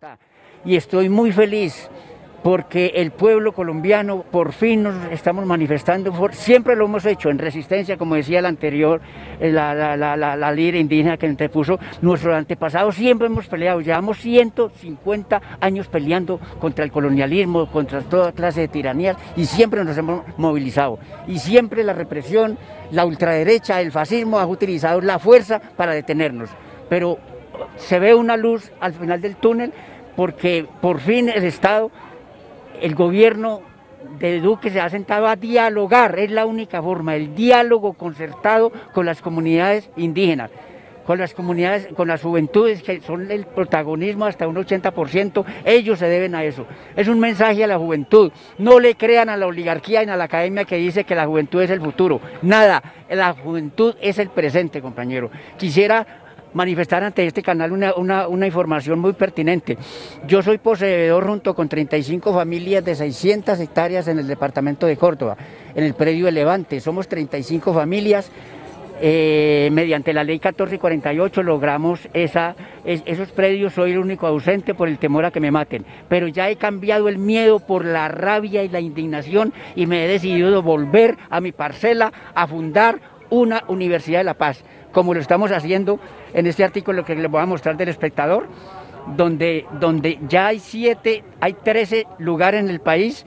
Bogotá. Y estoy muy feliz porque el pueblo colombiano por fin nos estamos manifestando, siempre lo hemos hecho en resistencia, como decía el anterior, la líder indígena que interpuso, nuestros antepasados siempre hemos peleado, llevamos 150 años peleando contra el colonialismo, contra toda clase de tiranías y siempre nos hemos movilizado y siempre la represión, la ultraderecha, el fascismo ha utilizado la fuerza para detenernos, pero se ve una luz al final del túnel porque por fin el Estado, el gobierno de Duque se ha sentado a dialogar, es la única forma, el diálogo concertado con las comunidades indígenas, con las comunidades, con las juventudes que son el protagonismo hasta un 80%, ellos se deben a eso. Es un mensaje a la juventud, no le crean a la oligarquía ni a la academia que dice que la juventud es el futuro, nada, la juventud es el presente, compañero. Quisiera manifestar ante este canal una información muy pertinente. Yo soy poseedor junto con 35 familias de 600 hectáreas en el departamento de Córdoba, en el predio de Levante. Somos 35 familias, mediante la ley 1448 logramos esos predios, soy el único ausente por el temor a que me maten, pero ya he cambiado el miedo por la rabia y la indignación y me he decidido volver a mi parcela a fundar una Universidad de la Paz, como lo estamos haciendo en este artículo que les voy a mostrar del Espectador, donde ya hay 13 lugares en el país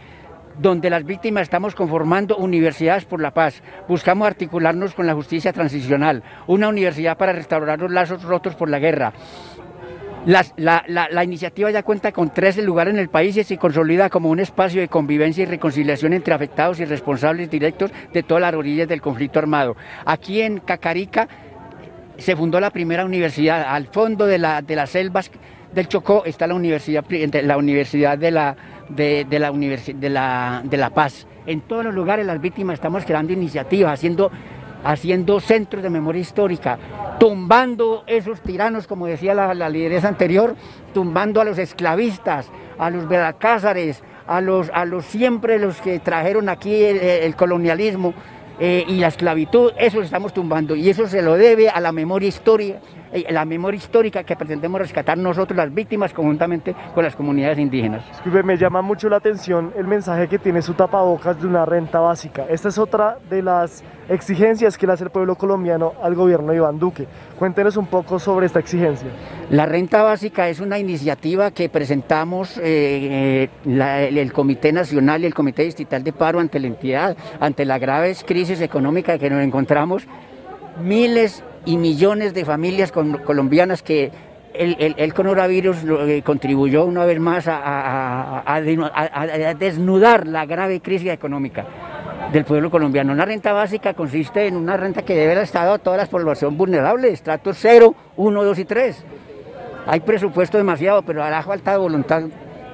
donde las víctimas estamos conformando universidades por la paz. Buscamos articularnos con la justicia transicional, una universidad para restaurar los lazos rotos por la guerra. La iniciativa ya cuenta con 13 lugares en el país y se consolida como un espacio de convivencia y reconciliación entre afectados y responsables directos de todas las orillas del conflicto armado. Aquí en Cacarica se fundó la primera universidad, al fondo de las selvas del Chocó está la Universidad de la Paz. En todos los lugares las víctimas estamos creando iniciativas, haciendo centros de memoria histórica, tumbando esos tiranos, como decía la lideresa anterior, tumbando a los esclavistas, a los Belalcázares, a los siempre los que trajeron aquí el colonialismo y la esclavitud, eso lo estamos tumbando y eso se lo debe a la memoria histórica que pretendemos rescatar nosotros las víctimas conjuntamente con las comunidades indígenas. Disculpe, me llama mucho la atención el mensaje que tiene su tapabocas de una renta básica. Esta es otra de las exigencias que le hace el pueblo colombiano al gobierno de Iván Duque. Cuéntenos un poco sobre esta exigencia. La renta básica es una iniciativa que presentamos el Comité Nacional y el Comité Distrital de Paro ante la entidad, ante la grave crisis económica que nos encontramos. Miles y millones de familias colombianas que el coronavirus contribuyó una vez más a desnudar la grave crisis económica del pueblo colombiano. Una renta básica consiste en una renta que debe el Estado a todas las poblaciones vulnerables, estratos 0, 1, 2 y 3. Hay presupuesto demasiado, pero hará falta voluntad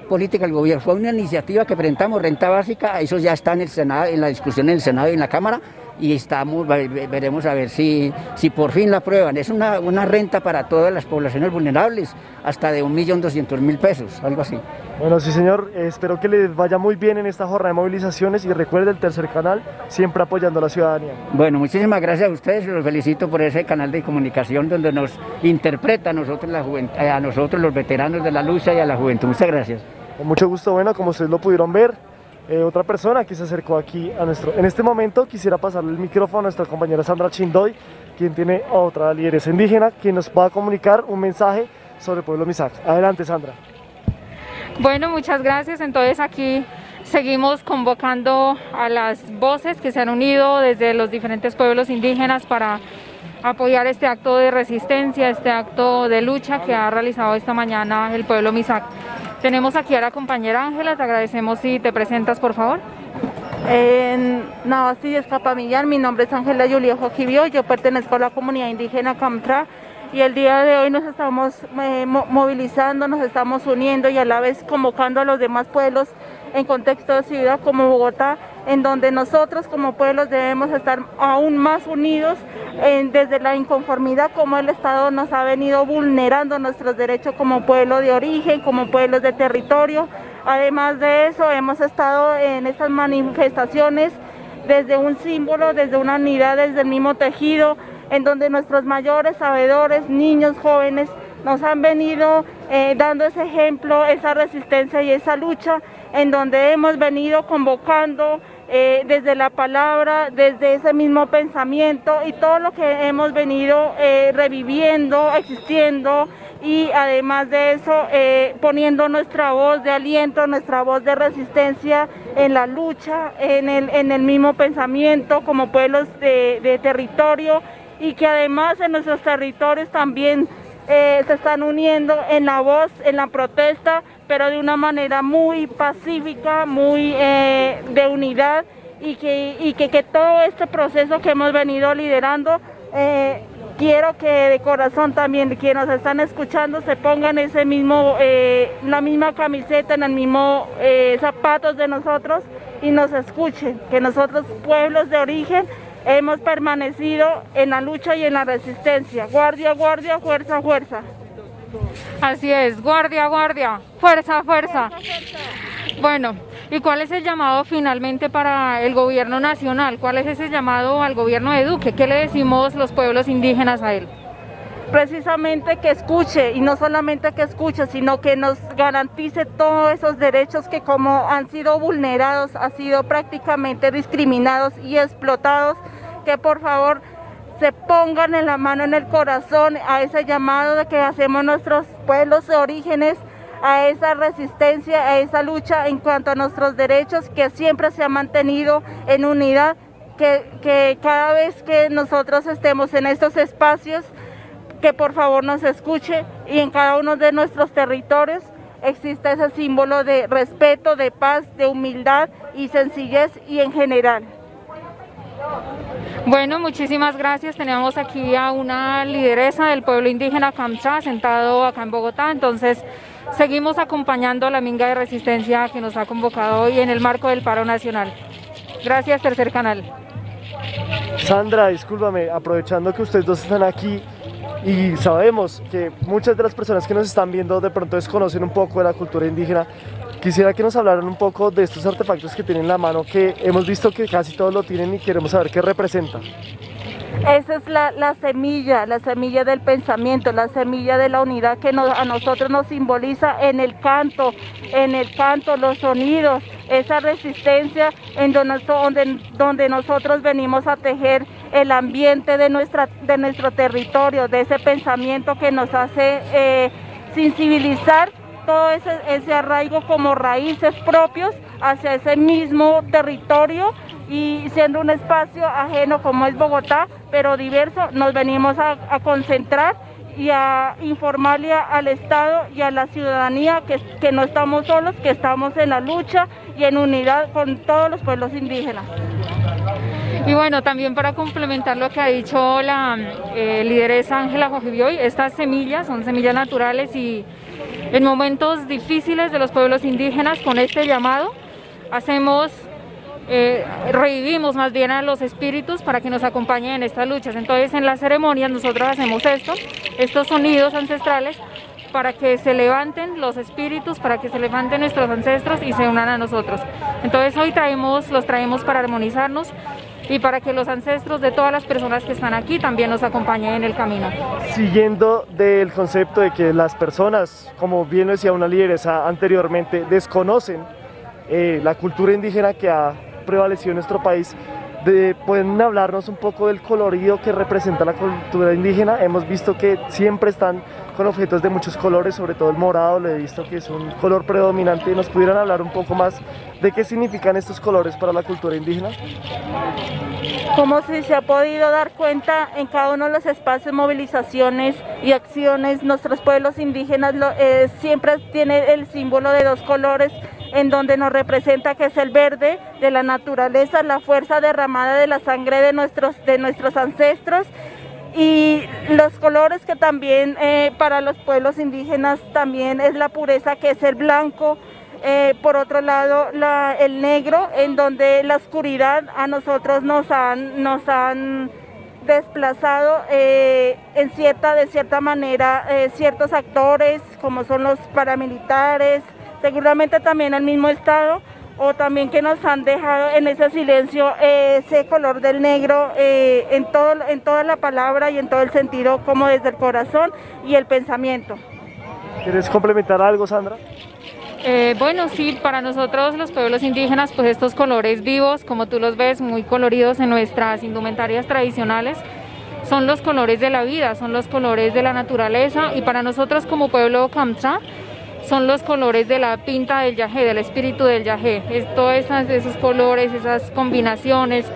política del gobierno. Fue una iniciativa que presentamos, renta básica, eso ya está en el Senado, en la discusión en el Senado y en la Cámara, y veremos a ver si por fin la aprueban. Es una renta para todas las poblaciones vulnerables, hasta de 1.200.000 pesos, algo así. Bueno, sí señor, espero que les vaya muy bien en esta jornada de movilizaciones y recuerde el tercer canal, siempre apoyando a la ciudadanía. Bueno, muchísimas gracias a ustedes, los felicito por ese canal de comunicación donde nos interpreta a nosotros los veteranos de la lucha y a la juventud. Muchas gracias. Con mucho gusto, bueno, como ustedes lo pudieron ver, otra persona que se acercó aquí a en este momento quisiera pasarle el micrófono a nuestra compañera Sandra Chindoy, quien tiene otra lideresa indígena, quien nos va a comunicar un mensaje sobre el pueblo Misak. Adelante, Sandra. Bueno, muchas gracias. Entonces aquí seguimos convocando a las voces que se han unido desde los diferentes pueblos indígenas para apoyar este acto de resistencia, este acto de lucha que ha realizado esta mañana el pueblo Misak. Tenemos aquí a la compañera Ángela, te agradecemos si te presentas, por favor. Navasti Escapamillan, mi nombre es Ángela Yulia Joquibio, yo pertenezco a la comunidad indígena Camtra y el día de hoy nos estamos movilizando, nos estamos uniendo y a la vez convocando a los demás pueblos en contexto de ciudad como Bogotá, en donde nosotros como pueblos debemos estar aún más unidos desde la inconformidad como el Estado nos ha venido vulnerando nuestros derechos como pueblo de origen, como pueblos de territorio. Además de eso, hemos estado en estas manifestaciones desde un símbolo, desde una unidad, desde el mismo tejido, en donde nuestros mayores sabedores, niños, jóvenes, nos han venido dando ese ejemplo, esa resistencia y esa lucha en donde hemos venido convocando desde la palabra, desde ese mismo pensamiento y todo lo que hemos venido reviviendo, existiendo, y además de eso poniendo nuestra voz de aliento, nuestra voz de resistencia en la lucha, en el mismo pensamiento como pueblos de territorio, y que además en nuestros territorios también se están uniendo en la voz, en la protesta, pero de una manera muy pacífica, muy de unidad, y que todo este proceso que hemos venido liderando, quiero que de corazón también quienes nos están escuchando se pongan ese mismo, la misma camiseta, en el mismo zapatos de nosotros, y nos escuchen, que nosotros pueblos de origen hemos permanecido en la lucha y en la resistencia. Guardia, guardia, fuerza, fuerza. Así es, guardia, guardia, fuerza, fuerza. Bueno, ¿y cuál es el llamado finalmente para el gobierno nacional? ¿Cuál es ese llamado al gobierno de Duque? ¿Qué le decimos los pueblos indígenas a él? Precisamente que escuche, y no solamente que escuche, sino que nos garantice todos esos derechos que, como han sido vulnerados, han sido prácticamente discriminados y explotados, que por favor se pongan en la mano, en el corazón, a ese llamado de que hacemos nuestros pueblos de orígenes, a esa resistencia, a esa lucha en cuanto a nuestros derechos, que siempre se ha mantenido en unidad, que cada vez que nosotros estemos en estos espacios, que por favor nos escuche, y en cada uno de nuestros territorios existe ese símbolo de respeto, de paz, de humildad y sencillez, y en general. Bueno, muchísimas gracias. Teníamos aquí a una lideresa del pueblo indígena Kamcha sentado acá en Bogotá, entonces seguimos acompañando a la minga de resistencia que nos ha convocado hoy en el marco del paro nacional. Gracias, Tercer Canal. Sandra, discúlpame, aprovechando que ustedes dos están aquí y sabemos que muchas de las personas que nos están viendo de pronto desconocen un poco de la cultura indígena, quisiera que nos hablaran un poco de estos artefactos que tienen en la mano, que hemos visto que casi todos lo tienen, y queremos saber qué representan. Esa es la semilla del pensamiento, la semilla de la unidad que a nosotros nos simboliza en el canto, los sonidos, esa resistencia en donde nosotros venimos a tejer el ambiente de nuestro territorio, de ese pensamiento que nos hace sensibilizar todo ese arraigo como raíces propios hacia ese mismo territorio, y siendo un espacio ajeno como es Bogotá, pero diverso, nos venimos a concentrar y a informarle al Estado y a la ciudadanía que no estamos solos, que estamos en la lucha y en unidad con todos los pueblos indígenas. Y bueno, también para complementar lo que ha dicho la lideresa Ángela Jojibioy, estas semillas son semillas naturales, y en momentos difíciles de los pueblos indígenas, con este llamado, revivimos más bien a los espíritus para que nos acompañen en estas luchas. Entonces en las ceremonias nosotros hacemos estos sonidos ancestrales para que se levanten los espíritus, para que se levanten nuestros ancestros y se unan a nosotros. Entonces hoy los traemos para armonizarnos y para que los ancestros de todas las personas que están aquí también nos acompañen en el camino. Siguiendo del concepto de que las personas, como bien lo decía una lideresa anteriormente, desconocen la cultura indígena que ha prevalecido en nuestro país, ¿pueden hablarnos un poco del colorido que representa la cultura indígena? Hemos visto que siempre están con objetos de muchos colores, sobre todo el morado, lo he visto que es un color predominante. ¿Nos pudieran hablar un poco más de qué significan estos colores para la cultura indígena? Como si se ha podido dar cuenta, en cada uno de los espacios, movilizaciones y acciones, nuestros pueblos indígenas siempre tienen el símbolo de dos colores, en donde nos representa, que es el verde de la naturaleza, la fuerza derramada de la sangre de nuestros ancestros, y los colores que también para los pueblos indígenas también es la pureza, que es el blanco. Por otro lado, el negro, en donde la oscuridad a nosotros nos han desplazado de cierta manera ciertos actores, como son los paramilitares, seguramente también el mismo Estado, o también que nos han dejado en ese silencio ese color del negro en toda la palabra y en todo el sentido, como desde el corazón y el pensamiento. ¿Quieres complementar algo, Sandra? Bueno, sí, para nosotros los pueblos indígenas, pues estos colores vivos, como tú los ves, muy coloridos en nuestras indumentarias tradicionales, son los colores de la vida, son los colores de la naturaleza, y para nosotros como pueblo Kamtra son los colores de la pinta del yagé, del espíritu del yagé. Todos esos colores, esas combinaciones,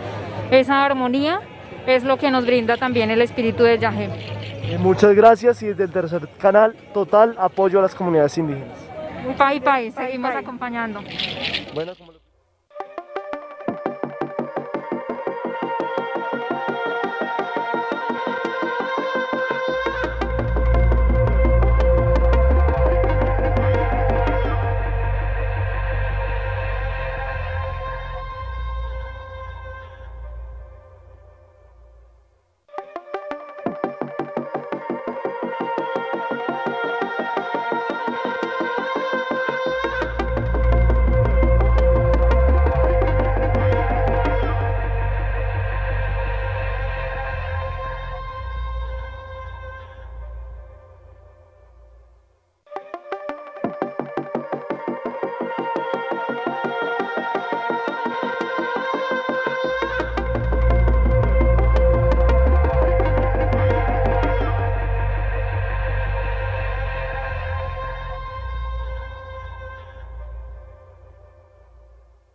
esa armonía es lo que nos brinda también el espíritu del yagé. Muchas gracias, y desde el tercer canal, total apoyo a las comunidades indígenas. Pai, seguimos acompañando. Bueno, como